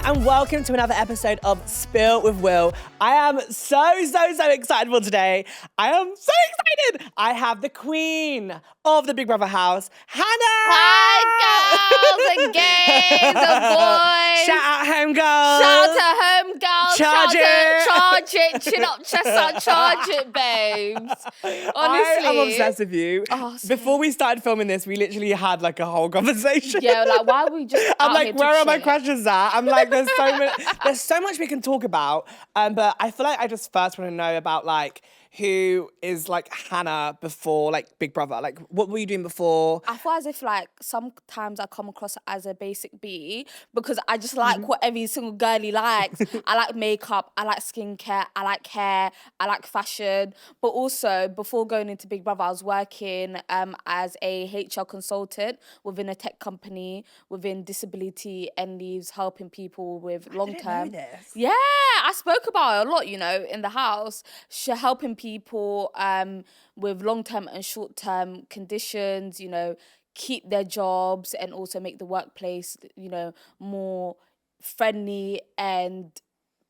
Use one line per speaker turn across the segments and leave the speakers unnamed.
and welcome to another episode of Spill with Will. I am so excited for today. I am so excited. I have the queen of the Big Brother house, Hannah.
Hi, girls and gays and boys.
Shout out home girls.
Shout out to home girls.
Charge
it. Chin up, chest out, charge it, babes. Honestly.
I'm obsessed with you.
Oh, same.
Before we started filming this, we literally had like a whole conversation.
Yeah, like why are we just
I'm
out
like,
here to
where are my
chill?
questions at? I'm like, there's so much we can talk about. But I feel like I just first want to know about like who is like Hannah before like Big Brother. Like, what were you doing before?
I feel as if like sometimes I come across as a basic bee because I just like what every single girlie likes. I like makeup, I like skincare, I like hair, I like fashion. But also before going into Big Brother, I was working as a HR consultant within a tech company within disability and leaves, helping people with long term. Yeah, I spoke about it a lot, you know, in the house. Helping people with long-term and short-term conditions, you know, keep their jobs and also make the workplace, you know, more friendly and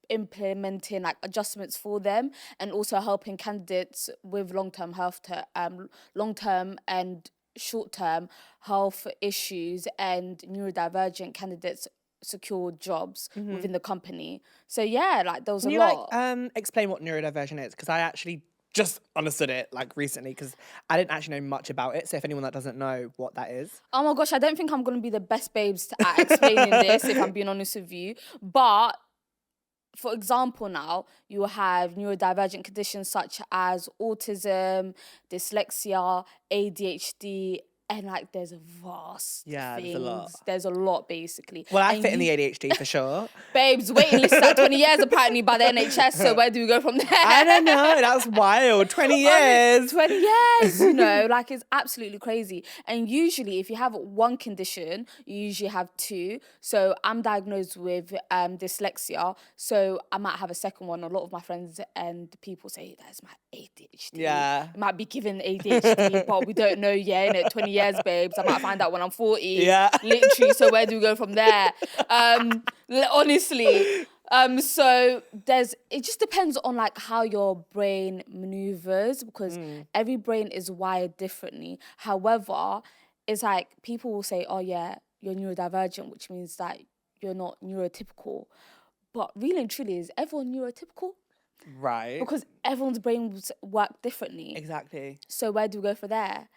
implementing like adjustments for them, and also helping candidates with long-term and short-term health issues and neurodivergent candidates secure jobs within the company. So yeah, like there was
Can
a
you
lot.
like explain what neurodiversion is? Because I actually just understood it like recently because I didn't actually know much about it. So if anyone that doesn't know what that is.
Oh my gosh, I don't think I'm going to be the best babes at explaining this, if I'm being honest with you. But for example, now you have neurodivergent conditions such as autism, dyslexia, ADHD, and like there's a vast
Yeah,
things.
there's a lot.
There's a lot basically.
Well, I
And
fit in the ADHD for sure.
babes, waiting list at 20 years apparently by the NHS. So where do we go from there?
I don't know. That's wild. 20 years.
20 years, you know, like it's absolutely crazy. And usually if you have one condition, you usually have two. So I'm diagnosed with dyslexia. So I might have a second one. A lot of my friends and people say that's my ADHD.
Yeah.
It might be given ADHD, but we don't know yet, innit? 20 years, babes. I might find out when I'm 40.
Yeah.
Literally, so where do we go from there? Honestly. So it just depends on like how your brain maneuvers because every brain is wired differently. However, it's like people will say, oh yeah, you're neurodivergent, which means that you're not neurotypical. But really and truly, is everyone neurotypical?
Right.
Because everyone's brains work differently.
Exactly.
So where do we go for there?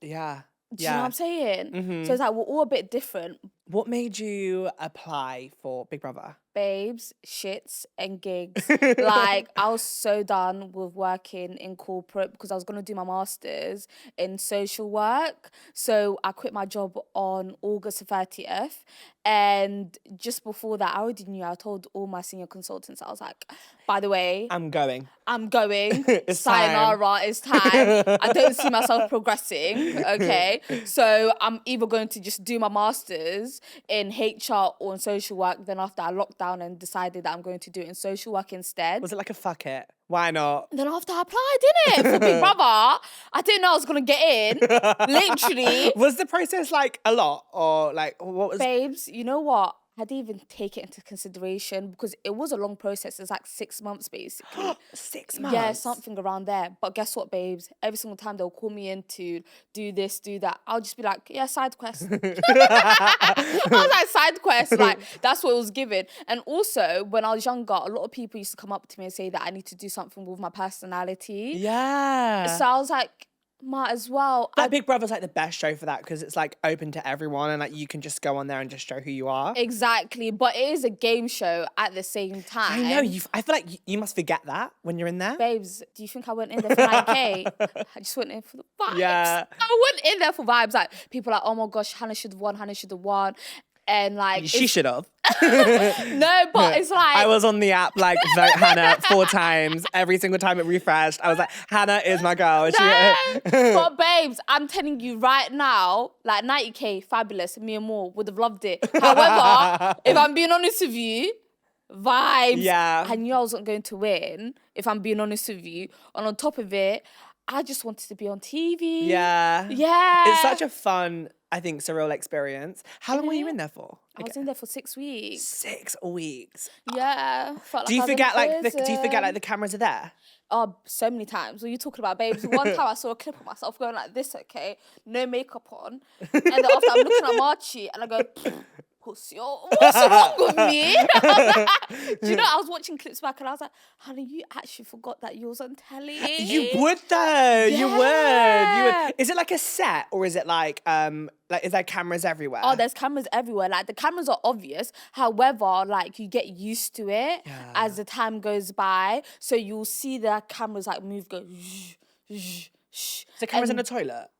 Yeah.
Do you know what I'm saying? So it's like we're all a bit different.
What made you apply for Big Brother?
Babes, shits, and gigs. Like, I was so done with working in corporate because I was going to do my master's in social work. So I quit my job on August 30th. And just before that, I already knew. I told all my senior consultants, I was like, by the way,
I'm going.
It's
time.
sayonara, it's time. I don't see myself progressing, okay? So I'm either going to just do my master's in HR or in social work. Then after I locked down and decided that I'm going to do it in social work instead.
Was it like a fuck it? Why not?
Then after I applied, didn't it? For Big Brother, I didn't know I was going to get in. Literally.
Was the process like a lot or like what was...
Babes, you know what? I didn't even take it into consideration because it was a long process. It's like 6 months basically.
6 months?
Yeah, something around there. But guess what, babes? Every single time they'll call me in to do this, do that, I'll just be like, yeah, side quest. I was like, side quest. Like, that's what it was given. And also, when I was younger, a lot of people used to come up to me and say that I need to do something with my personality.
Yeah.
So I was like, might as well.
Like Big Brother's like the best show for that because it's like open to everyone and like you can just go on there and just show who you are.
Exactly, but it is a game show at the same time.
I know, I feel like you must forget that when you're in there.
Babes, do you think I went in there for 9K? I just went in for the vibes.
Yeah.
I went in there for vibes. Like, people are like, oh my gosh, Hannah should have won. And like...
She should have.
No, but it's like...
I was on the app like vote Hannah 4 times. Every single time it refreshed. I was like, Hannah is my girl.
No, but babes, I'm telling you right now, like 90K, fabulous, me and more would have loved it. However, if I'm being honest with you, vibes.
Yeah.
I knew I wasn't going to win, if I'm being honest with you. And on top of it, I just wanted to be on TV.
Yeah.
Yeah.
It's such a fun I think, surreal experience. How long were you in there for?
I was in there for 6 weeks.
6 weeks.
Yeah. Felt like
Do you
I was in
forget like
prison.
the cameras are there?
Oh, so many times. What are you talking about, babes? One time I saw a clip of myself going like this, okay? No makeup on. And then after I'm looking at Marchie and I go, what's wrong with me? Do you know, I was watching clips back and I was like, honey, you actually forgot that you was on telly.
You would though. You would.
Yeah.
Is it like a set or is it like is there cameras everywhere?
Oh, there's cameras everywhere. Like, the cameras are obvious. However, like, you get used to it as the time goes by. So you'll see the cameras like move, go, zzz, zzz, zzz.
So cameras in the toilet?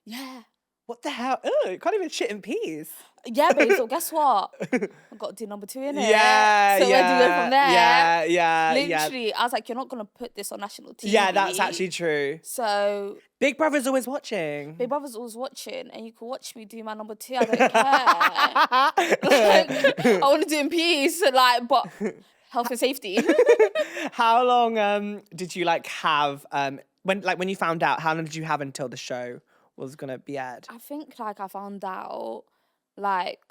Yeah.
What the hell? Ugh, you can't even shit in peace.
Yeah, babe, so guess what? I've got to do number 2 in it.
Yeah,
so
yeah.
where do we go from there?
Yeah.
Literally, I was like, you're not going to put this on national TV.
Yeah, that's actually true.
So
Big Brother's always watching.
Big Brother's always watching, and you can watch me do my number 2. I don't care. Like, I want to do it in peace, like, but health and safety.
How long did you like have when you found out? How long did you have until the show was gonna be aired?
I think like I found out like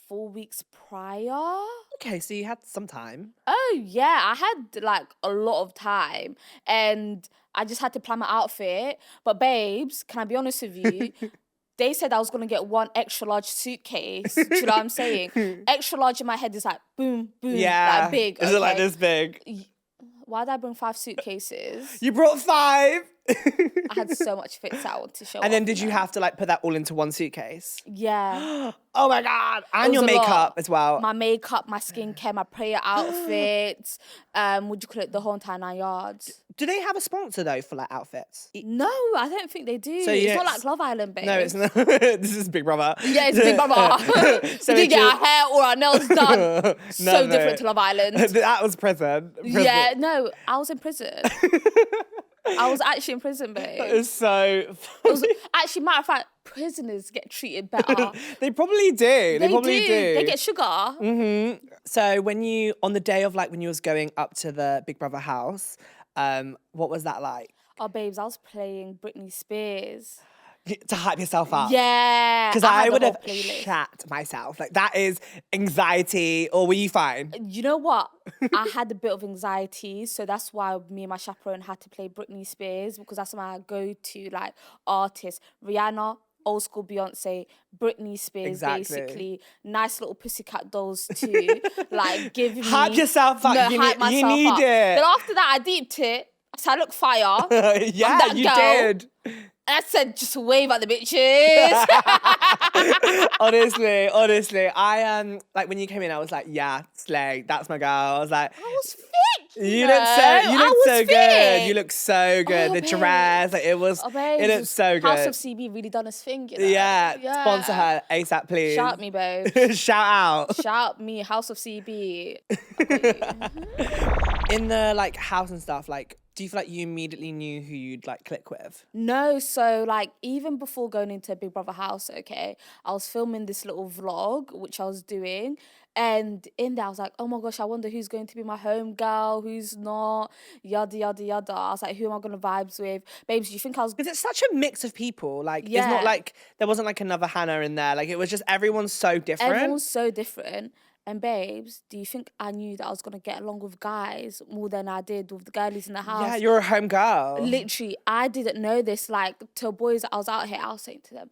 4 weeks prior.
Okay, so you had some time.
Oh yeah, I had like a lot of time, and I just had to plan my outfit. But babes, can I be honest with you? They said I was gonna get 1 extra large suitcase. Do you know what I'm saying? Extra large in my head is like boom, boom, like big.
Is it like this big?
Why did I bring 5 suitcases?
You brought 5.
I had so much fits out to show.
And then did you have to like put that all into 1 suitcase?
Yeah.
Oh my God. And your makeup as well.
My makeup, my skincare, my prayer outfits. Would you call it the whole entire 9 yards?
Do they have a sponsor though for like outfits?
No, I don't think they do.
So
it's not like Love Island, babe.
No, it's not. This is Big Brother.
Yeah, it's Big Brother.
So
we didn't get our hair or our nails done. So different to Love Island.
That was prison.
Yeah, no, I was in prison. I was actually in prison, babe.
That is so
actually, matter of fact, prisoners get treated better.
They probably do. They probably do.
They get sugar.
Mm-hmm. So on the day of like when you was going up to the Big Brother house, what was that like?
Oh, babes, I was playing Britney Spears.
To hype yourself up.
Yeah.
Because I would have shat myself. Like, that is anxiety. Or were you fine?
You know what? I had a bit of anxiety. So that's why me and my chaperone had to play Britney Spears. Because that's my go-to, like, artist. Rihanna, old school Beyonce, Britney Spears, basically. Nice little Pussycat Dolls too. Like, give me...
Hype yourself up.
You need
it.
Then after that, I deeped it. So I look fire.
Yeah, you did.
And I said, just wave at the bitches.
honestly, I like when you came in, I was like, yeah, slay, that's my girl. I was like,
I was fit.
You look so good. You look so good. The dress, like it looked so good.
House of CB really done his thing. You know?
Yeah, sponsor her ASAP, please.
Shout me, babe.
Shout out.
Shout me, House of CB.
In the like house and stuff, like, do you feel like you immediately knew who you'd like click with?
No, so like even before going into Big Brother house, okay, I was filming this little vlog, which I was doing. And in there, I was like, oh my gosh, I wonder who's going to be my home girl, who's not, yada, yada, yada. I was like, who am I going to vibes with? Babes, do you think I was...
Because it's such a mix of people. Like, it's not like, there wasn't like another Hannah in there. Like, it was just, everyone's so different.
Everyone's so different. And babes, do you think I knew that I was going to get along with guys more than I did with the girlies in the house?
Yeah, you're a home girl.
Literally, I didn't know this. Like, to boys that I was out here, I was saying to them,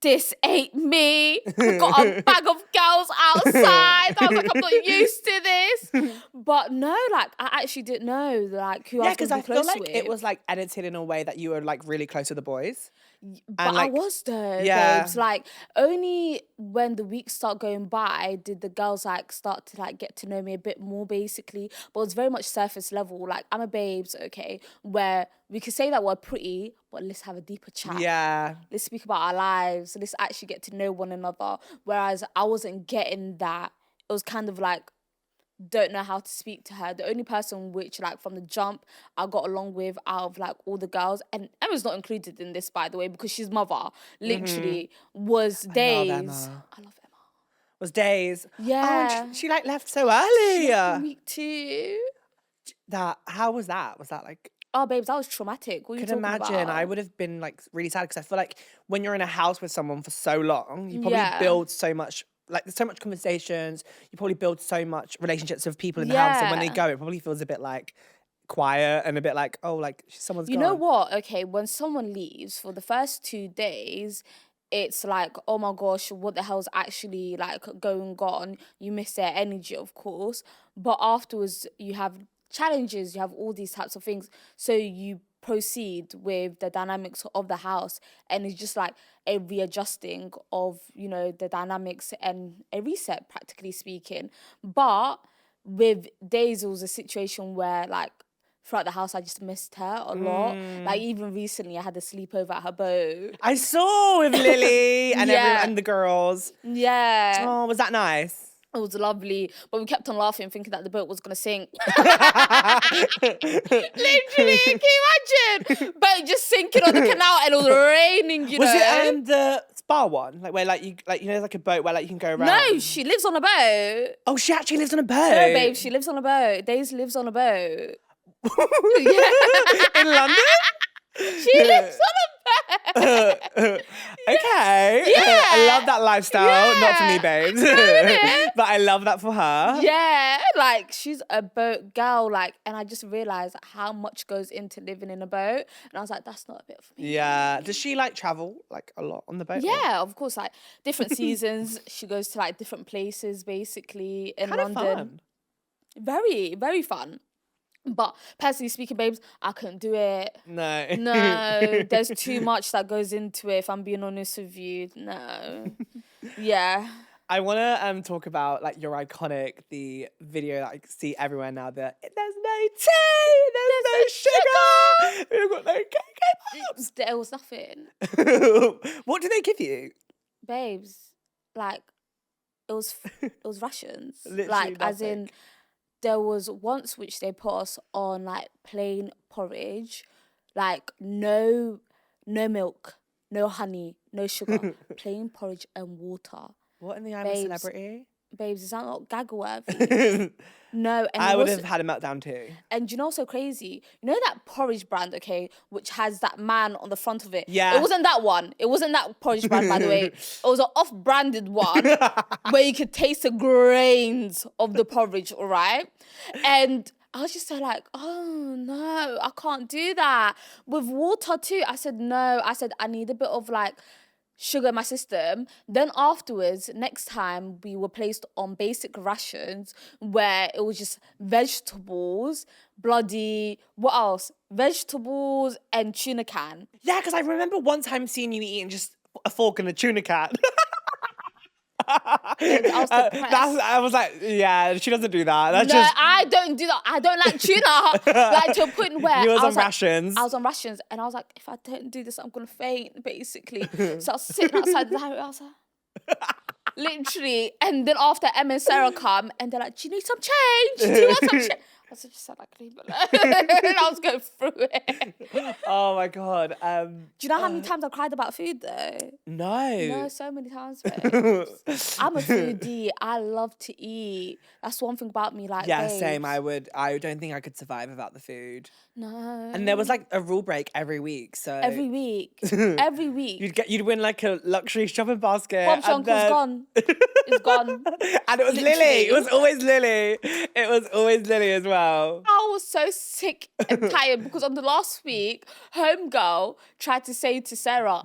this ain't me. I got a bag of girls outside. I was like, I'm not used to this. But no, like, I actually didn't know, like, who I was going to be close with. Yeah, because I feel like
it was, like, edited in a way that you were, like, really close to the boys.
But like, I was though, babes. Like, only when the weeks start going by did the girls, like, start to, like, get to know me a bit more, basically. But it was very much surface level. Like, I'm a babes, okay, where we could say that we're pretty, but let's have a deeper chat.
Yeah.
Let's speak about our lives. Let's actually get to know one another. Whereas I wasn't getting that. It was kind of like, don't know how to speak to her. The only person which, like, from the jump I got along with out of, like, all the girls, and Emma's not included in this, by the way, because she's mother, literally, was Days. I love Emma.
Was Days.
Yeah.
Oh, she like left so early.
She left week 2.
How was that? Was that like...
Oh, babes, that was traumatic. What are you
Could
talking
imagine.
about?
I would have been like really sad because I feel like when you're in a house with someone for so long, you probably
Yeah.
build so much, like there's so much conversations, you probably build so much relationships with people in the house, and when they
Yeah.
go, it probably feels a bit like quiet and a bit like, oh, like someone's
You
gone.
know what? Okay, when someone leaves for the first 2 days, it's like, oh my gosh, what the hell's actually like going on? You miss their energy, of course. But afterwards, you have challenges, you have all these types of things. So you proceed with the dynamics of the house, and it's just like a readjusting of, you know, the dynamics and a reset, practically speaking. But with Daisy, it was a situation where like throughout the house I just missed her a lot. Like even recently I had a sleepover at her boat.
I saw with Lily and
Yeah.
everyone and the girls.
Yeah.
Oh, was that nice?
It was lovely, but we kept on laughing, thinking that the boat was gonna sink. Literally, can you imagine? Boat just sinking on the canal, and it was raining. You
Was
know.
it the spa one, like where like you know there's like a boat where like you can go around?
No, she lives on a boat.
Oh, she actually lives on a boat.
No, babe, she lives on a boat. Daisy lives on a boat.
In London?
She lives on a boat.
Okay.
Yeah.
I love that lifestyle. Not for me,
Yeah.
babes.
Innit?
But I love that for her.
Yeah, like she's a boat girl, like, and I just realized how much goes into living in a boat, and I was like, that's not a bit for me.
Yeah. Does she like travel like a lot on the boat? or-
Yeah, of course, like different seasons. She goes to like different places, basically in
Kind of
London.
fun.
Very, very fun. But personally speaking, babes, I couldn't do it.
No.
No, there's too much that goes into it. If I'm being honest with you, no. Yeah.
I want to talk about like your the video that I see everywhere now. That there's no tea, there's no sugar, we've got no cake.
There was nothing,
What do they give you?
babes. Like it was rations.
Literally
like as in,
nothing.
there was once which they put us on like plain porridge, like no milk, no honey, no sugar, plain porridge and water.
What in the I'm
Babes.
a celebrity?
Babes, is that not gag worthy? No, and
I
it
would
was-
have had a meltdown too.
And you know what's so crazy? You know that porridge brand, okay, which has that man on the front of it?
Yeah.
It wasn't that one. It wasn't that porridge brand, by the way. It was an off-branded one where you could taste the grains of the porridge, all right? And I was just so like, oh, no, I can't do that. With water too, I said, no. I said, I need a bit of like sugar in my system. Then afterwards, next time we were placed on basic rations where it was just vegetables, what else? Vegetables and tuna can.
Yeah, because I remember one time seeing you eating just a fork and a tuna can.
I was depressed.
I was like, yeah, she doesn't do that. That's
No,
just
I don't do that. I don't like tuna. Like to a point where
you was
I
on
was like,
rations.
I was on rations, and I was like, if I don't do this, I'm gonna faint, basically. So I was sitting outside the house. I was like, literally. And then after Emma and Sarah come, and they're like, "Do you need some change? Do you want some change?" I was just like, "Leave it alone." And I was going through it.
Oh my god.
Do you know how many times I cried about food though?
No.
No, so many times, babe. I'm a foodie. I love to eat. That's one thing about me. Like,
Yeah,
babes.
same. I don't think I could survive without the food.
No.
And there was like a rule break every week. So
Every week. Every week.
you'd win like a luxury shopping basket.
Bob's
and
uncle's
then-
gone. It's gone.
And it was Lily.
Literally.
It was always Lily. It was always Lily as well.
I was so sick and tired because on the last week, homegirl tried to say to Sarah,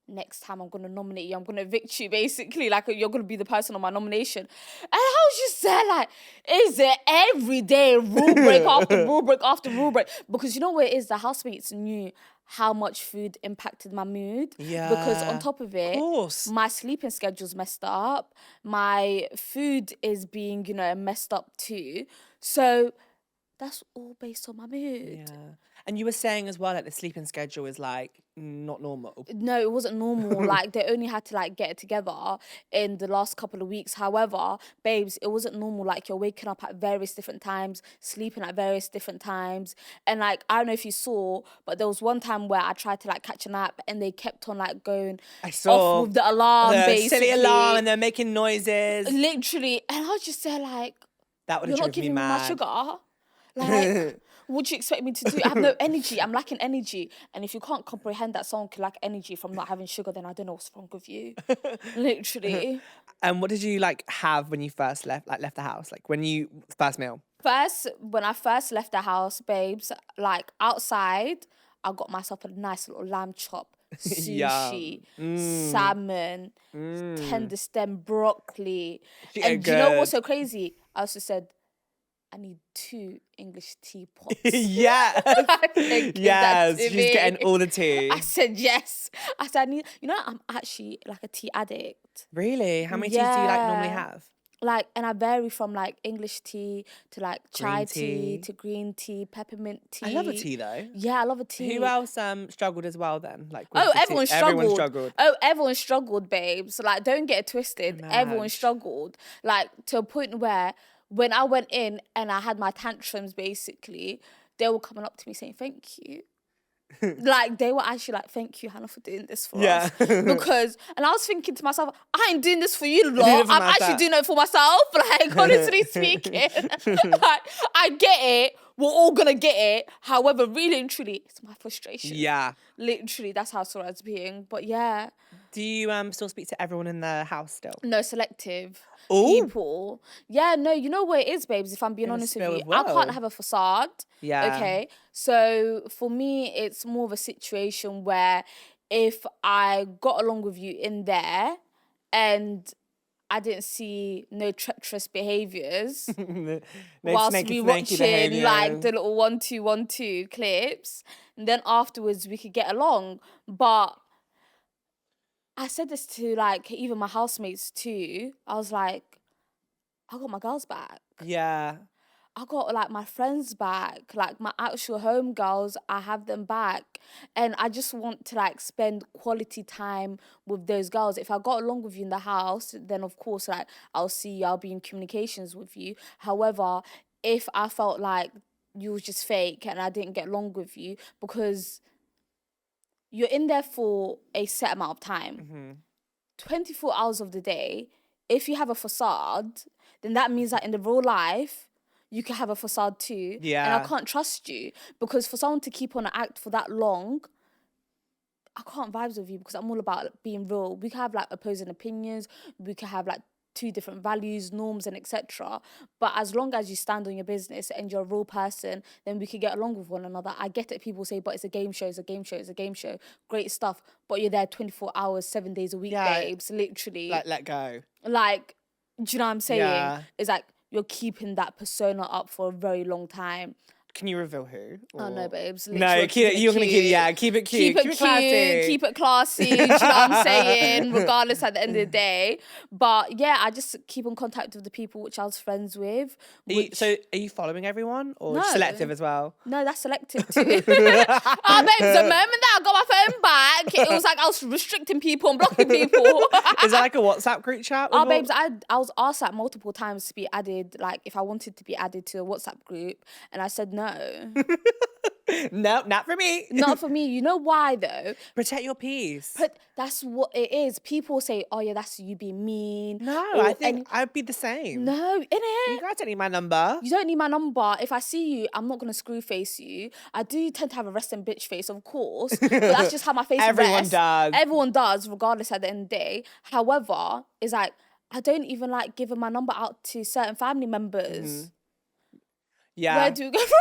next time I'm going to nominate you, I'm going to evict you, basically. Like, you're going to be the person on my nomination. And I was just there like, is it every day rule break after rule break after rule break? Because you know what it is? The housemates knew how much food impacted my mood.
Yeah.
Because on top of it,
course.
my sleeping schedule's messed up. My food is being, messed up too. So that's all based on my mood.
Yeah. And you were saying as well that the sleeping schedule is like not normal.
No, it wasn't normal. Like, they only had to like get it together in the last couple of weeks. However, babes, it wasn't normal. Like, you're waking up at various different times, sleeping at various different times. And like, I don't know if you saw, but there was one time where I tried to like catch a nap and they kept on like going
I saw
off with the alarm,
the
basically.
silly alarm and they're making noises.
Literally. And I was just there like,
That would
you're
have
not
driven me
giving me my
mad.
sugar. Like, what do you expect me to do? I have no energy. I'm lacking energy. And if you can't comprehend that someone can lack energy from not having sugar, then I don't know what's wrong with you. Literally.
And what did you like have when you first left the house? Like when you first meal?
When I first left the house, babes, like outside, I got myself a nice little lamb chop, sushi, salmon, tender stem broccoli.
She
And
ate
do you know what's
good.
so crazy? I also said, I need 2 English teapots.
Yes.
Give that
Yes.
to
She's
me.
getting all the tea.
I said yes. I said, I'm actually like a tea addict.
Really? How many teas do you like normally have?
Like, and I vary from like English tea to like chai
Green tea.
to green tea, peppermint tea.
I love a tea though.
Yeah, I love a tea.
Who else struggled as well then? Like with
Oh,
the
everyone
tea?
struggled.
Everyone struggled.
Oh, everyone struggled, babes. Like, don't get it twisted. Everyone
Mad.
struggled. Like, to a point where when I went in and I had my tantrums, basically, they were coming up to me saying, thank you. Like, they were actually like, thank you, Hannah, for doing this for us. Because, and I was thinking to myself, I ain't doing this for you lot. I'm actually doing it for myself. Like, honestly speaking. Like, I get it. We're all gonna get it. However, really and truly, it's my frustration.
Yeah.
Literally, that's how I saw it as being. But yeah.
Do you still speak to everyone in the house still?
No, selective
Ooh.
people. Yeah, no, you know what it is, babes, if I'm being honest with you. I can't have a facade.
Yeah.
Okay. So for me, it's more of a situation where if I got along with you in there and I didn't see no treacherous behaviours
No
whilst
snaky
we watching
behaviour.
like the little 1-2-1-2 clips, and then afterwards we could get along. But I said this to like even my housemates too. I was like, I got my girls back.
Yeah.
I got like my friends back, like my actual home girls, I have them back. And I just want to like spend quality time with those girls. If I got along with you in the house, then of course like I'll see you, I'll be in communications with you. However, if I felt like you was just fake and I didn't get along with you, because you're in there for a set amount of time. 24 hours of the day, if you have a facade, then that means that in the real life, you can have a facade too.
Yeah.
And I can't trust you, because for someone to keep on an act for that long, I can't vibes with you, because I'm all about being real. We can have like opposing opinions. We can have like 2 different values, norms, and etc. But as long as you stand on your business and you're a real person, then we could get along with one another. I get it. People say, but it's a game show, it's a game show, it's a game show. Great stuff. But you're there 24 hours, 7 days a week, babes. Literally.
Like, let go.
Like, do you know what I'm saying?
Yeah.
It's like you're keeping that persona up for a very long time.
Can you reveal who?
Oh no, babes.
No,
Literally,
you're gonna keep keep it cute.
Keep it classy. Keep it classy. Do you know what I'm saying? Regardless at the end of the day. But yeah, I just keep in contact with the people which I was friends with.
So are you following everyone or
No.
selective as well?
No, that's selective too. Oh, babes, the moment that I got my phone back, it was like I was restricting people and blocking people.
Is that like a WhatsApp group chat?
Oh, babes, I was asked like multiple times to be added, like if I wanted to be added to a WhatsApp group, and I said no.
No, not for me.
Not for me. You know why though?
Protect your peace.
But that's what it is. People say, oh yeah, that's you being mean.
No,
Or
I think I'd be the same.
No, innit?
You guys don't need my number.
You don't need my number. If I see you, I'm not going to screw face you. I do tend to have a resting bitch face, of course. But that's just how my face
Everyone
rests.
does.
Everyone does, regardless at the end of the day. However, it's like, I don't even like giving my number out to certain family members.
Yeah.
Where do we go from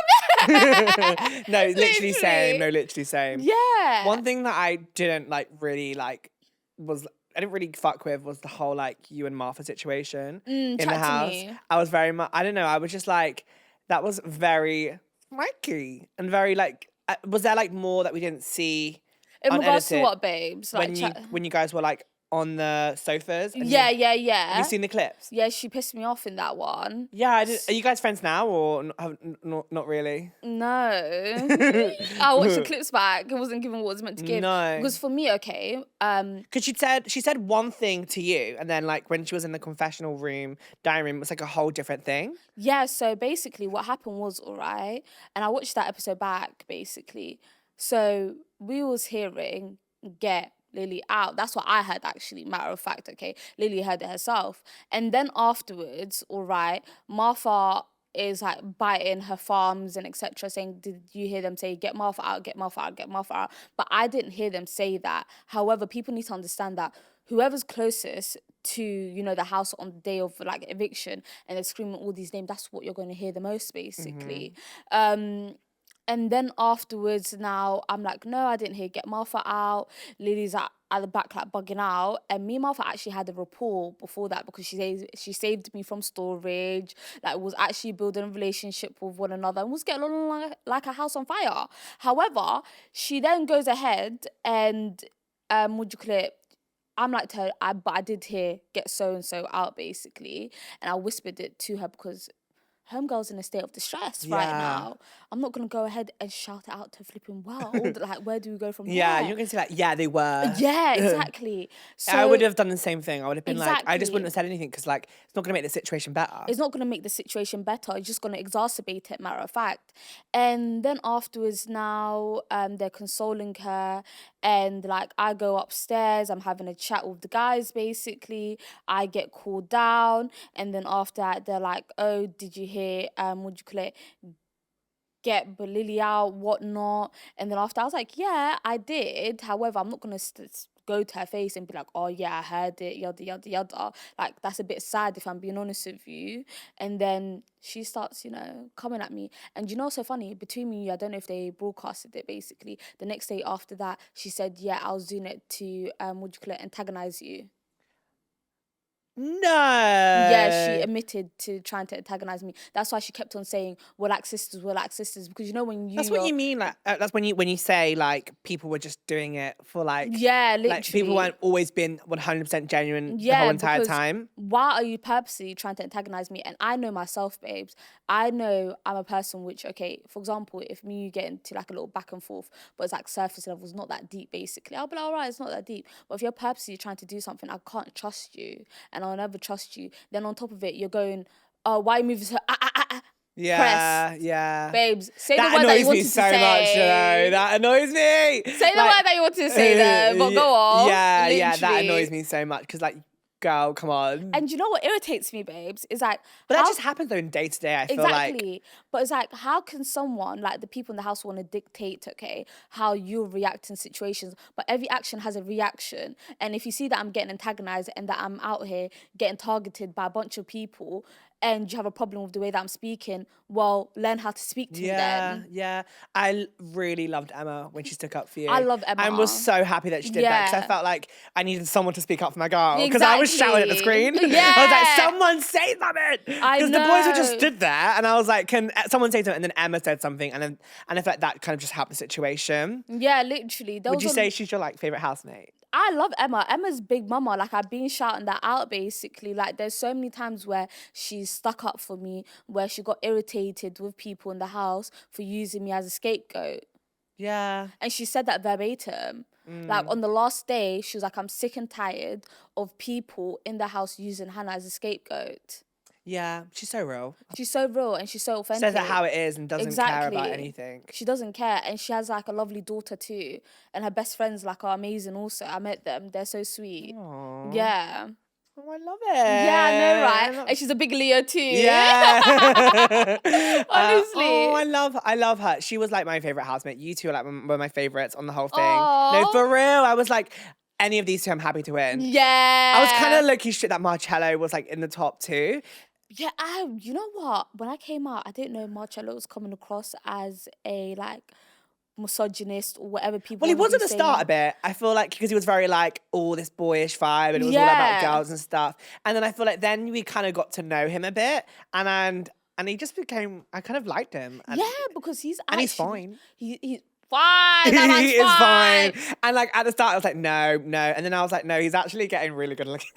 there?
No, literally same. No, literally same.
Yeah.
One thing that I didn't like really like I didn't really fuck with was the whole like you and Martha situation in the house. I was very much, I don't know, I was just like, that was very swanky and very like, was there like more that we didn't see
in regards to
unedited
what, babes? Like
when you guys were like on the sofas? And
yeah.
Have you seen the clips?
Yeah, she pissed me off in that one.
Yeah, I did. Are you guys friends now or not really?
No. I watched the clips back. It wasn't given what it was meant to give.
No.
Because for me, okay,
because she said one thing to you, and then like when she was in the confessional room, dining room, it was like a whole different thing.
Yeah, so basically what happened was, all right, and I watched that episode back, basically. So we was hearing, get Lily out. That's what I heard, actually, matter of fact, okay? Lily heard it herself. And then afterwards, all right, Martha is like biting her farms and etc., saying, did you hear them say, get Martha out, get Martha out, get Martha out? But I didn't hear them say that. However, people need to understand that whoever's closest to, you know, the house on the day of like eviction and they're screaming all these names, that's what you're going to hear the most, basically. And then afterwards, now I'm like, no, I didn't hear get Martha out. Lily's at the back like bugging out, and me and Martha actually had a rapport before that because she saved me from storage, like was actually building a relationship with one another and was getting along like a house on fire. However, she then goes ahead and what do you call it? I'm like to her, but I did hear get so and so out, basically, and I whispered it to her because homegirl's in a state of distress right now. I'm not going to go ahead and shout it out to flipping world. Like, where do we go from here?
Yeah, you're going to say like, yeah, they were.
Yeah, exactly. So
I would have done the same thing. I would have been like, I just
Exactly.
wouldn't have said anything because like, it's not going to make the situation better.
It's not going to make the situation better. It's just going to exacerbate it, matter of fact. And then afterwards now, they're consoling her. And like, I go upstairs. I'm having a chat with the guys, basically. I get called down. And then after that, they're like, oh, did you hear, what do you call it? Get Lily out, whatnot. And then after, I was like, yeah, I did. However, I'm not going to go to her face and be like, oh yeah, I heard it, yada, yada, yada. Like, that's a bit sad if I'm being honest with you. And then she starts, you know, coming at me. And you know what's so funny? Between me and you, I don't know if they broadcasted it, basically. The next day after that, she said, yeah, I was doing it to, what do you call it, antagonize you.
No.
Yeah, she admitted to trying to antagonize me. That's why she kept on saying, we're like sisters, because you know when you...
That's what you mean, like, that's when you say, like, people were just doing it for, like...
Yeah, literally.
Like, people weren't always been 100% genuine the whole entire time.
Why are you purposely trying to antagonize me? And I know myself, babes. I know I'm a person which, okay, for example, if me and you get into, like, a little back and forth, but it's, like, surface level, it's not that deep, basically. I'll be like, all right, it's not that deep. But if you're purposely trying to do something, I can't trust you. And I'll never trust you. Then on top of it, you're going, oh, why are you moving so...
Yeah,
press.
yeah.
Babes, say the word that you wanted to say.
That annoys me so much, you know. That annoys me.
Say the word that you wanted to say there, but go on.
Yeah,
literally.
yeah, that annoys me so much because, like, girl, come on.
And you know what irritates me, babes, is like...
But that just happens, though, in day-to-day, I feel like.
Exactly. But it's like, how can someone, like the people in the house want to dictate, okay, how you react in situations, but every action has a reaction. And if you see that I'm getting antagonized and that I'm out here getting targeted by a bunch of people and you have a problem with the way that I'm speaking, well, learn how to speak to me then.
Yeah. I really loved Emma when she stuck up for you.
I love Emma.
And was so happy that she did that because I felt like I needed someone to speak up for my girl. Because I was shouting at the screen.
Yeah.
I was like, someone say something. Because the boys were just stood there and I was like, can someone say something? And then Emma said something and I felt like that kind of just helped the situation.
Yeah, literally.
Would you say she's your like favourite housemate?
I love Emma. Emma's big mama. Like, I've been shouting that out, basically. Like, there's so many times where she's stuck up for me, where she got irritated with people in the house for using me as a scapegoat.
Yeah.
And she said that verbatim. Like, on the last day, she was like, I'm sick and tired of people in the house using Hannah as a scapegoat.
Yeah, she's so real.
She's so real and she's so authentic.
Says it how it is and doesn't care about anything.
She doesn't care. And she has like a lovely daughter too. And her best friends like are amazing also. I met them. They're so sweet.
Aww.
Yeah.
Oh, I love it.
Yeah, I know, right? And she's a big Leo too.
Yeah.
Honestly.
I love her. She was like my favourite housemate. You two are like one of my favourites on the whole thing.
Aww.
No, for real. I was like, any of these two I'm happy to win.
Yeah.
I was kind of low-key shit that Marcello was like in the top two.
Yeah, you know what? When I came out, I didn't know Marcello was coming across as a like misogynist or whatever people.
Well, he was at the start a bit. I feel like because he was very like all this boyish vibe and it was all about girls and stuff. And then I feel like then we kind of got to know him a bit and he just became. I kind of liked him. And,
yeah, because he's
he's fine.
He's fine. That man's
he is fine. And like at the start, I was like, no. And then I was like, no, he's actually getting really good looking.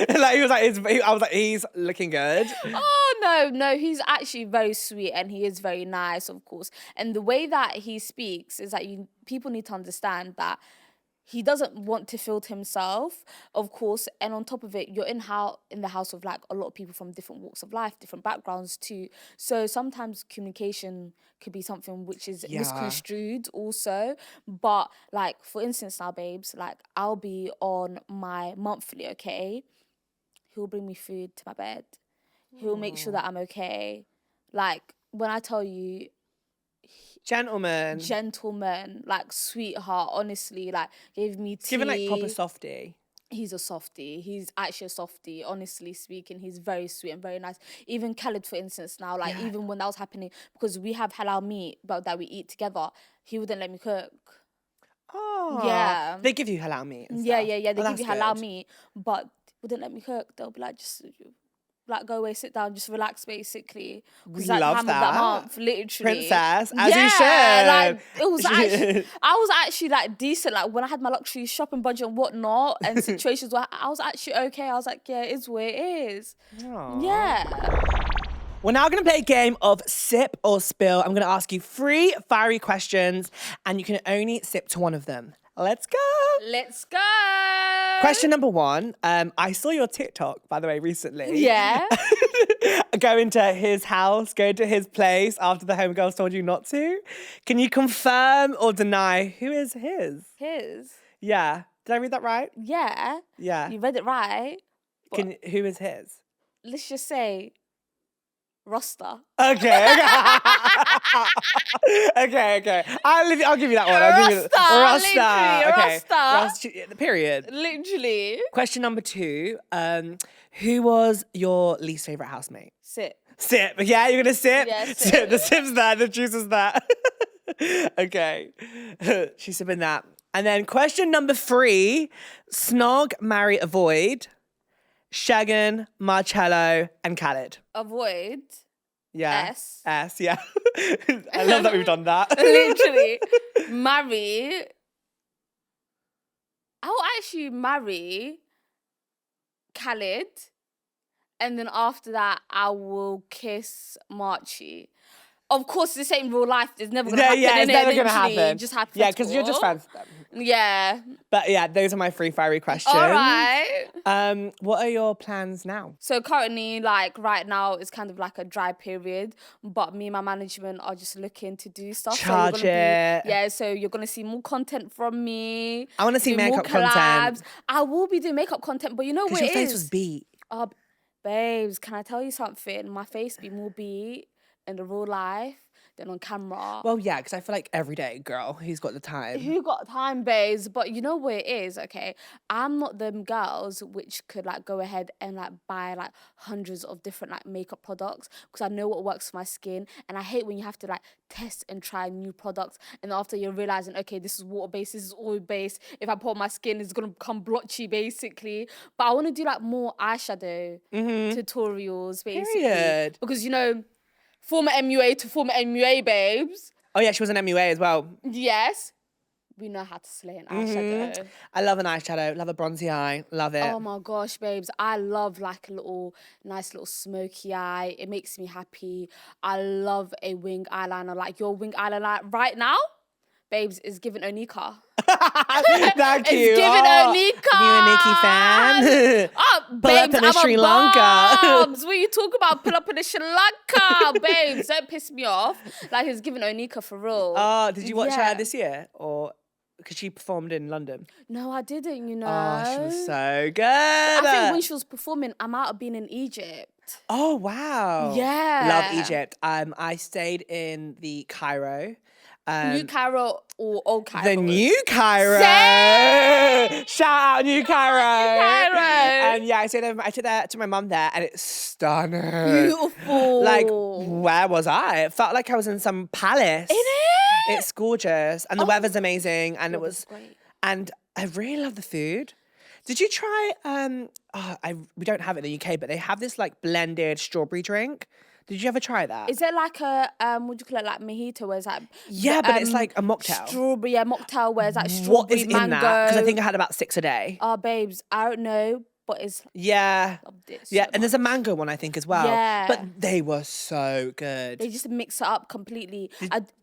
Like he was like, I was like, he's looking good.
Oh no, he's actually very sweet and he is very nice, of course. And the way that he speaks is that people need to understand that he doesn't want to filter himself, of course. And on top of it, you're in the house of like a lot of people from different walks of life, different backgrounds too. So sometimes communication could be something which is misconstrued also. But like, for instance now, babes, like I'll be on my monthly, okay? He'll bring me food to my bed. He'll make sure that I'm okay. Like, when I tell you,
Gentleman.
like, sweetheart, honestly, like, gave me tea.
Given like proper softie.
He's a softie. He's actually a softie, honestly speaking. He's very sweet and very nice. Even Khaled, for instance, now, like, even when that was happening, because we have halal meat but that we eat together, he wouldn't let me cook.
Oh.
Yeah.
They give you halal meat and stuff.
Yeah. They give you halal
good.
meat, but wouldn't let me cook. They'll be like, just... like, go away, sit down, just relax, basically.
We love that.
Month, literally.
Princess, as you should.
Like, it was actually, I was actually, like, decent. Like, when I had my luxury shopping budget and whatnot, and situations where I was actually okay. I was like, yeah, it is what it is.
Aww.
Yeah.
We're now going to play a game of sip or spill. I'm going to ask you 3 fiery questions, and you can only sip to one of them. Let's go.
Let's go.
Question number 1. I saw your TikTok, by the way, recently.
Yeah.
Going to his house, going to his place after the homegirls told you not to. Can you confirm or deny who is his?
His?
Yeah. Did I read that right?
Yeah.
Yeah.
You read it right.
Who is his?
Let's just say Rasta.
Okay. Okay. I'll give you that one. I'll give you Rasta. Okay. Rasta. Period.
Literally.
Question number 2. Who was your least favorite housemate?
Sip.
Yeah, you're gonna sip?
Yeah, sip.
The sip's there, the juice is there. Okay. She's sipping that. And then question number 3. Snog, marry, avoid. Shagan, Marcello, and Khaled.
Avoid.
Yeah.
S,
yeah. I love that we've done that.
Literally. Marry. I'll actually marry Khaled. And then after that, I will kiss Marchie. Of course, this ain't real life. It's never going to happen.
Yeah, it's never going to happen.
Just hypothetical.
Yeah, because you're just friends with them.
Yeah.
But yeah, those are my 3 fiery questions.
All right.
What are your plans now?
So currently, like right now, it's kind of like a dry period. But me and my management are just looking to do stuff.
Charge it.
So you're going to see more content from me.
I want to see makeup content.
I will be doing makeup content, but you know what it is?
Because your face was beat.
Babes, can I tell you something? My face be more beat in the real life than on camera.
Well, yeah, because I feel like every day, girl, who's got the time?
Who got time, babes? But you know what it is, okay? I'm not them girls which could like go ahead and like buy like hundreds of different like makeup products because I know what works for my skin, and I hate when you have to like test and try new products and after you're realizing, okay, this is water-based, this is oil-based. If I put on my skin, it's gonna become blotchy, basically. But I want to do like more eyeshadow tutorials, basically.
Period.
Because you know, former MUA to former MUA, babes.
Oh yeah, she was an MUA as well.
Yes. We know how to slay an eyeshadow.
I love an eyeshadow. Love a bronzy eye. Love it.
Oh my gosh, babes. I love like a nice little smoky eye. It makes me happy. I love a wing eyeliner. Like your wing eyeliner right now, babes, is giving Onika.
Thank you.
It's giving Onika.
You a Nikki fan?
Pull babes,
up in Sri Lanka.
What you talk about? Pull up in Sri Lanka, babes. Don't piss me off. Like it's giving Onika for real.
Oh, did you watch her this year or? Because she performed in London.
No, I didn't, you know.
Oh, she was so good.
I think when she was performing, I might have been in Egypt.
Oh, wow.
Yeah.
Love Egypt. I stayed in the Cairo.
New Cairo or Old Cairo?
The New Cairo.
Same.
Shout out New Cairo.
Cairo.
And yeah, I took that to my mum there and it's stunning.
Beautiful.
Like, where was I? It felt like I was in some palace.
It is.
It's gorgeous. And the weather's amazing. And it was
great.
And I really love the food. Did you try we don't have it in the UK, but they have this like blended strawberry drink. Did you ever try that?
Is it like a what do you call it, like mojito, where it's like
but it's like a mocktail.
Strawberry, mocktail where it's like strawberry,
what is
mango.
in that? Because I think I had about 6 a day.
Oh, babes, I don't know, but it's
and there's a mango one I think as well.
Yeah,
but they were so good.
They just mix it up completely.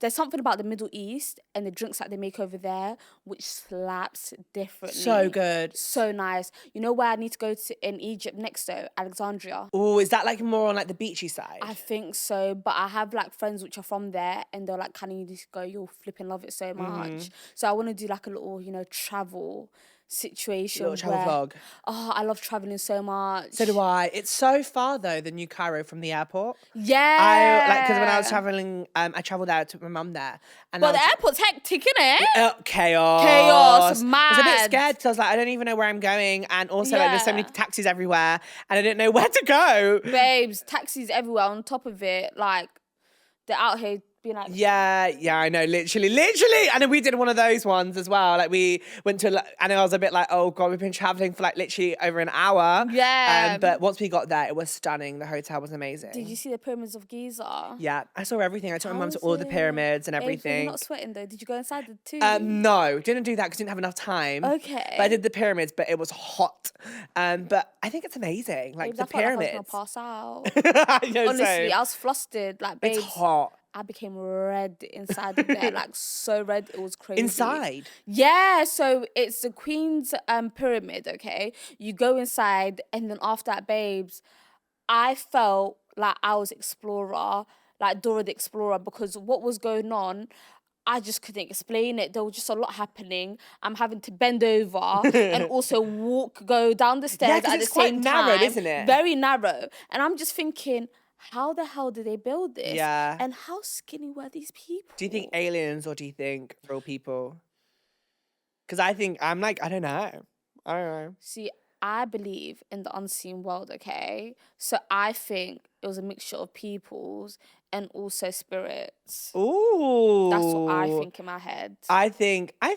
There's something about the Middle East and the drinks that they make over there which slaps differently.
So good,
so nice. You know where I need to go to in Egypt next though? Alexandria.
Oh, is that like more on like the beachy side?
I think so, but I have like friends which are from there and they're like, can you just go? You'll flipping love it so much. So I want to do like a little, travel situation.
Little travel vlog.
Oh, I love traveling so much.
So do I. It's so far though, the New Cairo from the airport.
Yeah.
Because when I was traveling, I travelled out, took my mum there. And
But the airport's hectic, innit?
Chaos.
Mad.
I was a bit scared because I was like, I don't even know where I'm going. And also like, there's so many taxis everywhere and I didn't know where to go.
Babes, taxis everywhere. On top of it, like, they're out here being like...
Yeah, I know, literally. And then we did one of those ones as well. Like we went to, and I was a bit like, oh God, we've been traveling for like literally over an hour.
Yeah.
But once we got there, it was stunning. The hotel was amazing.
Did you see the pyramids of Giza?
Yeah, I saw everything. I took my mum to all the pyramids and everything.
You're not sweating though. Did you go inside the tomb?
No, didn't do that because I didn't have enough time.
Okay.
But I did the pyramids, but it was hot. But I think it's amazing. Like the pyramids.
I was gonna pass out.
Yeah,
honestly,
same.
I was flustered. Like, babes,
it's hot.
I became red inside of there, like so red, it was crazy.
Inside?
Yeah, so it's the Queen's pyramid, okay? You go inside and then after that, babes, I felt like I was Explorer, like Dora the Explorer, because what was going on, I just couldn't explain it. There was just a lot happening. I'm having to bend over and also go down the stairs at the same time.
It's quite narrow, isn't it?
Very narrow. And I'm just thinking, how the hell did they build this?
Yeah.
And how skinny were these people?
Do you think aliens or do you think real people? Because I'm like, I don't know.
See, I believe in the unseen world, okay? So I think it was a mixture of peoples and also spirits.
Ooh.
That's what I think in my head.
I think I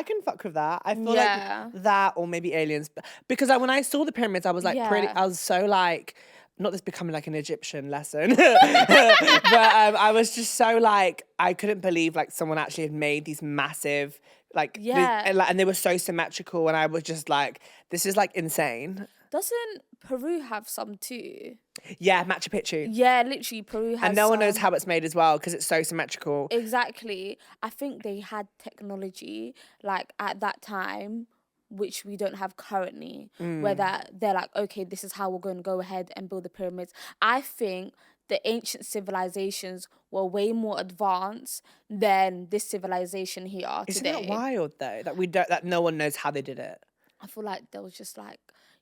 can fuck with that. I feel like that or maybe aliens. Because when I saw the pyramids, I was like I was so like, not this becoming like an Egyptian lesson, but I was just so like, I couldn't believe like someone actually had made these massive, like, and they were so symmetrical. And I was just like, this is like insane.
Doesn't Peru have some too?
Yeah, Machu Picchu.
Yeah, literally Peru has
and no one knows how it's made as well because it's so symmetrical.
Exactly. I think they had technology like at that time, which we don't have currently, where they're like, okay, this is how we're going to go ahead and build the pyramids. I think the ancient civilizations were way more advanced than this civilization here today.
Isn't that wild though? That no one knows how they did it.
I feel like there was just like,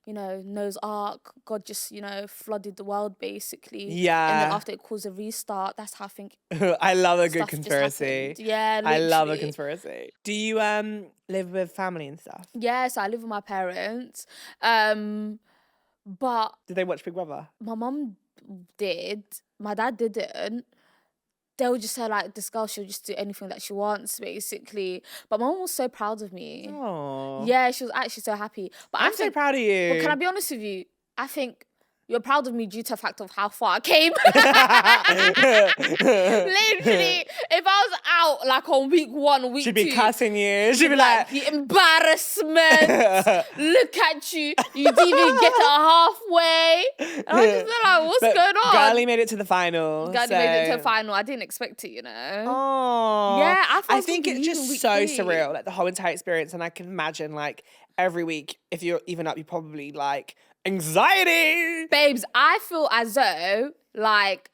Noah's Ark, God just, flooded the world basically.
Yeah.
And then after it caused a restart, that's how I think.
I love a good conspiracy.
Yeah, literally.
I love a conspiracy. Do you live with family and stuff?
Yeah, so I live with my parents. But
did they watch Big Brother?
My mum did. My dad didn't. They would just say like, this girl, she'll just do anything that she wants, basically. But my mum was so proud of me.
Aww.
Yeah, she was actually so happy. But
I'm so proud of you.
But can I be honest with you? I think you're proud of me due to the fact of how far I came. Literally, if I was out like on week 1, week 2,
she'd be cussing you. She'd be like,
the embarrassment. Look at you. You didn't even get it halfway. And I just feel like, what's going on?
Girlie made it to the final.
Girlie made it to the final. I didn't expect it,
Oh.
Yeah,
I think it's just so surreal, like the whole entire experience. And I can imagine like every week, if you're even up, you're probably like, anxiety.
Babes, I feel as though like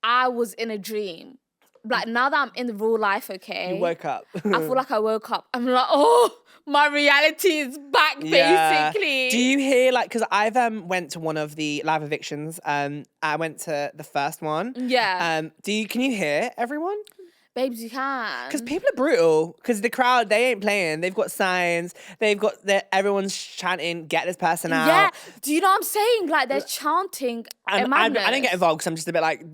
I was in a dream. Like now that I'm in the real life, okay.
You woke up.
I feel like I woke up. I'm like, oh, my reality is back, basically.
Do you hear like, because I've went to one of the live evictions. I went to the first one.
Yeah.
Can you hear everyone?
Babes, you can.
Because people are brutal. Because the crowd, they ain't playing. They've got signs. Everyone's chanting, get this person out.
Yeah. Do you know what I'm saying? Like, they're chanting.
I don't get involved because I'm just a bit like,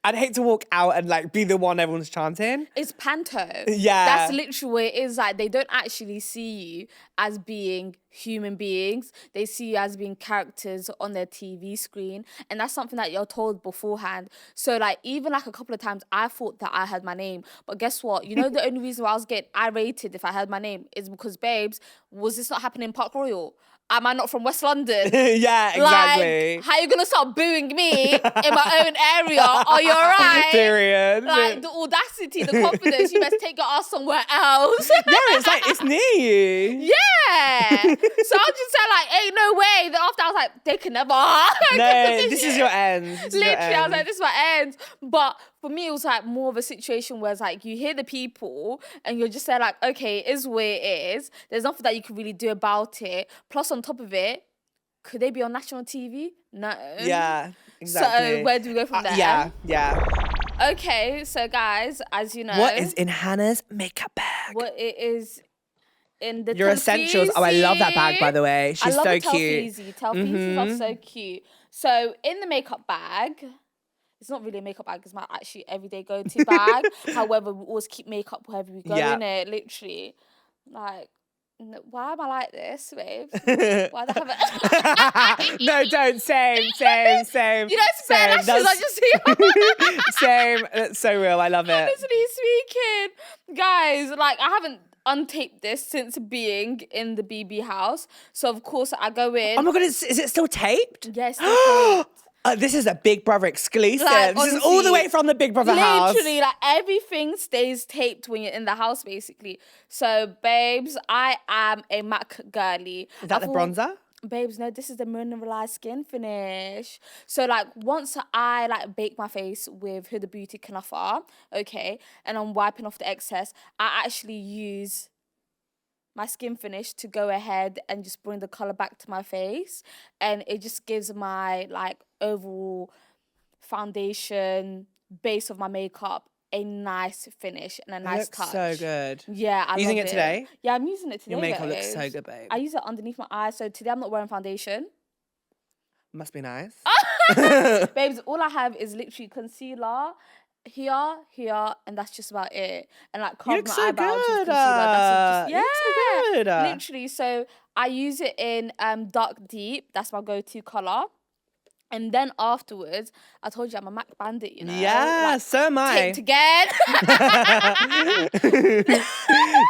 I'd hate to walk out and like be the one everyone's chanting.
It's panto.
Yeah.
That's literally what it is. Like, they don't actually see you as being human beings. They see you as being characters on their TV screen. And that's something that you're told beforehand. So like, even like a couple of times, I thought that I had my name. But guess what? The only reason why I was getting irritated if I had my name is because, babes, was this not happening in Park Royal? Am I not from West London?
Yeah, exactly.
Like, how you gonna start booing me in my own area? Are you alright?
Period.
Like, the audacity, the confidence, you best take your ass somewhere else.
Yeah, it's like, it's near you.
Yeah. So I just said like, ain't no way. Then after I was like, they can never.
No, this is your end.
Literally, I was like, this is my end. But for me, it was like more of a situation where it's like you hear the people and you're just there like, okay, it is where it is. There's nothing that you can really do about it. Plus, on top of it, could they be on national TV? No.
Yeah, exactly.
So where do we go from there?
Yeah.
Okay, so guys, as you know,
what is in Hannah's makeup bag?
What it is in the
Your essentials. Oh, I love that bag, by the way. She's so cute.
Telfeezies are so cute. So in the makeup bag, it's not really a makeup bag, it's my actually everyday go-to bag. However, we always keep makeup wherever we go in it, literally. Like, why am I like this, babes? Why do I have a...
No, don't. Same.
You know, it's bare lashes, I just see.
Same. It's so real. I love it.
Honestly speaking. Guys, like, I haven't untaped this since being in the BB house. So, of course, I go in.
Oh my God, is it still taped?
Yes, still taped.
This is a Big Brother exclusive.
Like,
this is all the way from the Big Brother house.
Literally, like, everything stays taped when you're in the house, basically. So, babes, I am a MAC girly.
Is that the bronzer?
Babes, no, this is the mineralized skin finish. So, like, once I, like, bake my face with Huda Beauty Kanafa, okay, and I'm wiping off the excess, I actually use my skin finish to go ahead and just bring the colour back to my face. And it just gives my, like, overall foundation base of my makeup a nice finish and a nice touch.
So good.
Yeah, I
using
love
it today?
Yeah, I'm using it today.
Your makeup
babes.
looks so good, babe.
I use it underneath my eyes. So today I'm not wearing foundation.
Must be nice.
Babes, all I have is literally concealer here, and that's just about it. And like carve my eyebrows with concealer. That's just,
You look so good.
Literally. So I use it in dark deep. That's my go-to colour. And then afterwards, I told you I'm a MAC bandit, you know.
Yeah, like, so am I.
Taped again.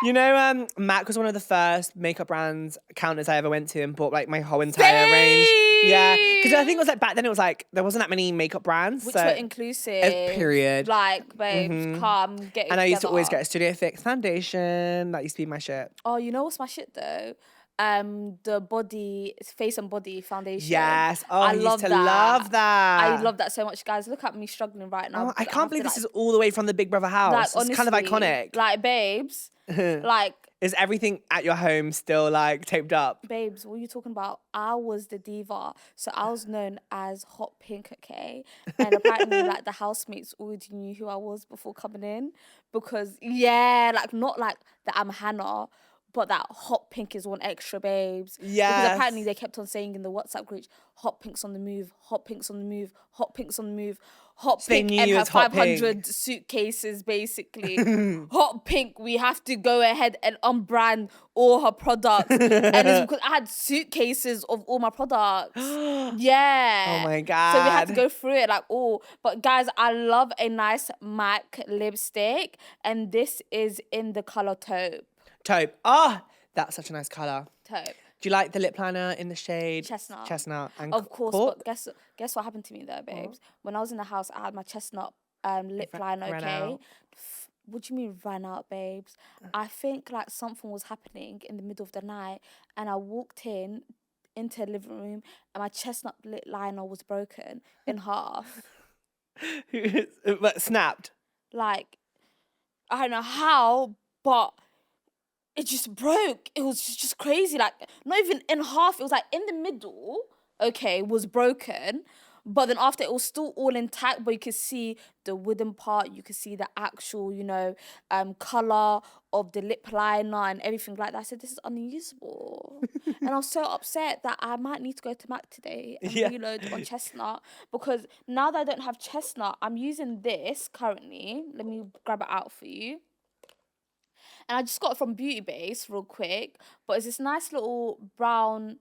You know, MAC was one of the first makeup brands counters I ever went to and bought like my whole entire range. Yeah, because I think it was like back then it was like there wasn't that many makeup brands.
Which were inclusive.
Period.
Like, babes, come, get it
And I used to
together.
always get a Studio Fix foundation. That used to be my shit.
Oh, you know what's my shit though? The face and body foundation.
Yes. Oh, I used to love that.
I love that so much, guys. Look at me struggling right now.
Oh, I can't believe this is all the way from the Big Brother house. Like, honestly, it's kind of iconic.
Like, babes, like...
Is everything at your home still, like, taped up?
Babes, what are you talking about? I was the diva. So I was known as Hot Pink, okay? And apparently, like, the housemates already knew who I was before coming in. Because, like, not like that I'm Hannah, but that Hot Pink is one extra, babes.
Yeah.
Because apparently they kept on saying in the WhatsApp group, Hot Pink's on the move, Hot Pink's on the move, Hot Pink's on the move. Hot Pink and her 500 suitcases, basically. Hot Pink, we have to go ahead and unbrand all her products. And it's because I had suitcases of all my products. Yeah.
Oh my God.
So we had to go through it like all. But guys, I love a nice MAC lipstick. And this is in the colour taupe.
Taupe. Oh, that's such a nice colour.
Taupe.
Do you like the lip liner in the shade?
Chestnut.
And
of course,
cork?
but guess what happened to me though, babes? When I was in the house, I had my chestnut lip liner, okay? What do you mean ran out, babes? I think like something was happening in the middle of the night and I walked into the living room and my chestnut lip liner was broken in half.
But snapped?
Like, I don't know how, but... it just broke. It was just crazy. Like, not even in half. It was like in the middle, okay, was broken. But then after it was still all intact, but you could see the wooden part. You could see the actual, you know, colour of the lip liner and everything like that. I said, this is unusable. And I was so upset that I might need to go to MAC today and reload on chestnut. Because now that I don't have chestnut, I'm using this currently. Let me grab it out for you. And I just got it from Beauty Base real quick. But it's this nice little brown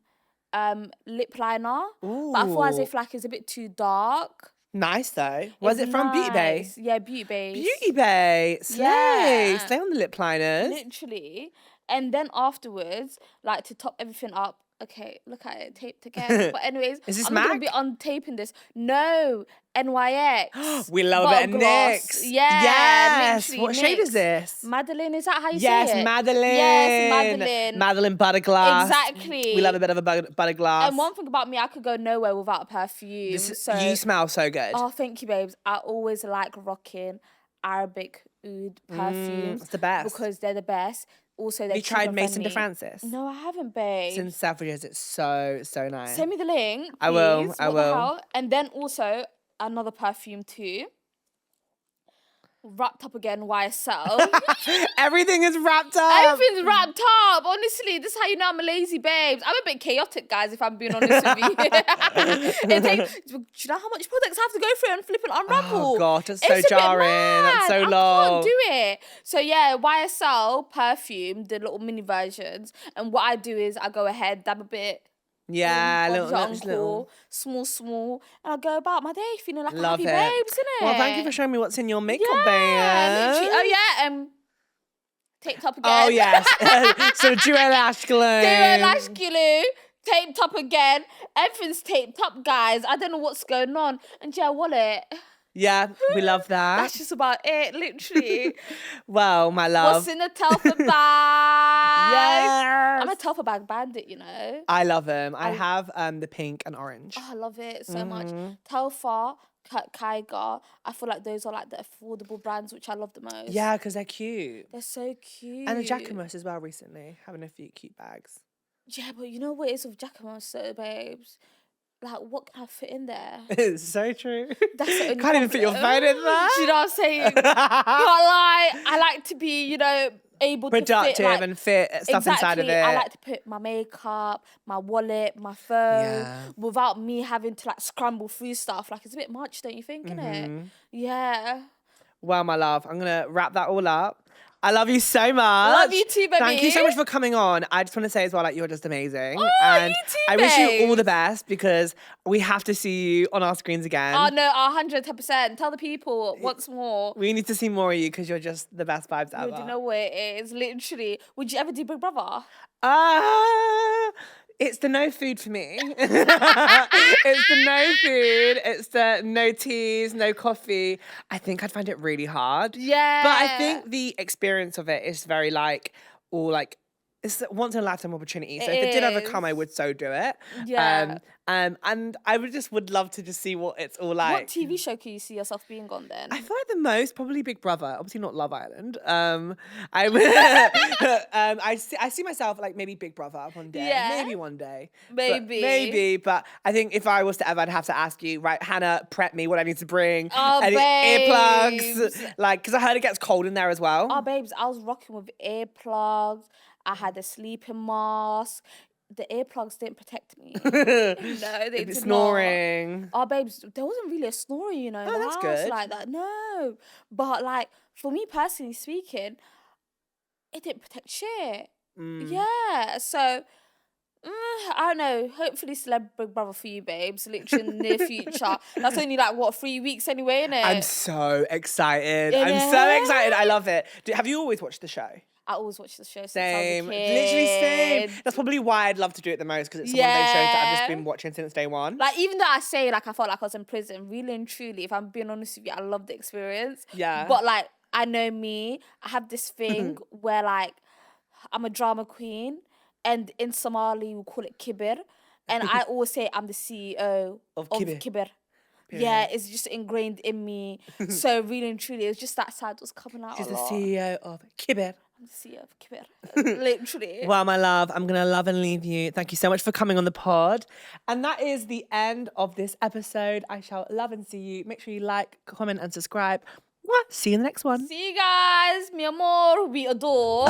lip liner.
Ooh.
But I thought as if like it's a bit too dark.
Nice though. Was it from Beauty Base?
Yeah, Beauty Base.
Beauty Base. Slay.
Yeah.
Slay on the lip liners.
Literally. And then afterwards, like to top everything up, Okay, look at it, taped again. But anyways,
Is this
I'm not gonna
Mac?
be untaping this. No, NYX.
We love
Bottle
it.
gloss.
NYX.
Yeah,
Yes.
literally,
What shade is
NYX.
this?
Madeline, is that how you
Yes,
say it?
Madeline.
Yes, Madeline.
Madeline butter glass.
Exactly.
We love a bit of a butter glass.
And one thing about me, I could go nowhere without a perfume.
You smell so good.
Oh, thank you, babes. I always like rocking Arabic oud perfumes.
It's the best.
Because they're the best. Also, they're
Have you tried Mason
friendly.
de Francis?
No, I haven't, babe.
It's in Selfridges. It's so nice.
Send me the link, please.
I will.
What the hell? And then also another perfume too. Wrapped up again, YSL.
Everything is wrapped up.
Everything's wrapped up. Honestly, this is how you know I'm a lazy babes. I'm a bit chaotic, guys, if I'm being honest with you. Do you know how much products I have to go through and flip and unravel?
Oh, God, it's so jarring. That's so long.
I can't do it. So, yeah, YSL perfume, the little mini versions. And what I do is I go ahead, dab a bit.
Yeah,
little, small, and I go about my day feeling like
Love
a happy
it.
babes, innit?
Well, thank you for showing me what's in your makeup,
yeah,
babe.
literally. Oh yeah, taped up again.
Oh yes, so duo lash glue.
Duo lash glue, taped up again. Everything's taped up, guys. I don't know what's going on. And yeah, wallet.
Yeah, we love that.
That's just about it, literally.
Well, my love.
What's in the Telford bag?
Yes.
I'm a Telford bag bandit, you know.
I love them. I have the pink and orange.
Oh, I love it so much. Telfar, Kaiga, I feel like those are like the affordable brands which I love the most.
Yeah, because they're cute.
They're so cute.
And the Jacquemus as well recently, having a few cute bags.
Yeah, but you know what it is with Jacquemus, so babes? Like, what can I fit in there?
It's so true.
That's the only
Can't even fit your phone in there.
Do you know what I'm saying? Can't lie. I like to be, you know, able
productive
to fit, like,
and fit stuff inside of it.
I like to put my makeup, my wallet, my phone, without me having to like scramble through stuff. Like, it's a bit much, don't you think, innit? Yeah.
Well, my love, I'm going to wrap that all up. I love you so much.
Love you too, baby.
Thank you so much for coming on. I just want to say as well, like, you're just amazing.
Oh,
and
you too,
I wish you all
babes.
the best because we have to see you on our screens again.
Oh, no, 110%. Tell the people once more.
We need to see more of you because you're just the best vibes ever.
Do you know what it is? Literally. Would you ever do Big Brother?
It's the no food for me. It's the no food. It's the no teas, no coffee. I think I'd find it really hard.
Yeah.
But I think the experience of it is very like, all like, it's a once in a lifetime opportunity. So if it did ever come, I would so do it.
Yeah.
And I would love to just see what it's all like.
What TV show can you see yourself being on then?
I feel like the most probably Big Brother, obviously not Love Island. I see myself like maybe Big Brother one day, maybe one day, maybe. But I think if I was to ever, I'd have to ask you, right, Hannah, prep me what I need to bring.
Oh,
earplugs, like because I heard it gets cold in there as well.
Oh, babes, I was rocking with earplugs. I had a sleeping mask. The earplugs didn't protect me. No, they did
snoring.
not. Oh, babes, there wasn't really a snoring, you know, in the
that's
house
good.
like that. No, but like for me personally speaking, it didn't protect shit. Yeah, so. I don't know. Hopefully, celeb Big Brother for you, babes. Literally in the near future. That's only like what 3 weeks anyway, innit?
I'm so excited. I'm so excited. I love it. Have you always watched the show?
I always watch the show since
Same.
I was a kid.
Literally same. That's probably why I'd love to do it the most because it's one of those shows that I've just been watching since day one.
Like, even though I say, like, I felt like I was in prison, really and truly, if I'm being honest with you, I love the experience.
Yeah.
But, like, I know me. I have this thing where, like, I'm a drama queen, and in Somali, we call it kibir. And I always say I'm the CEO of kibir. Yeah, it's just ingrained in me. So, really and truly, it was just that side was coming out.
She's
a
the
lot.
CEO of Kibir.
I'm the CEO of kibir. Literally.
Well, my love, I'm going to love and leave you. Thank you so much for coming on the pod. And that is the end of this episode. I shall love and see you. Make sure you like, comment, and subscribe. See you in the next one.
See you guys. Mi amor, we adore.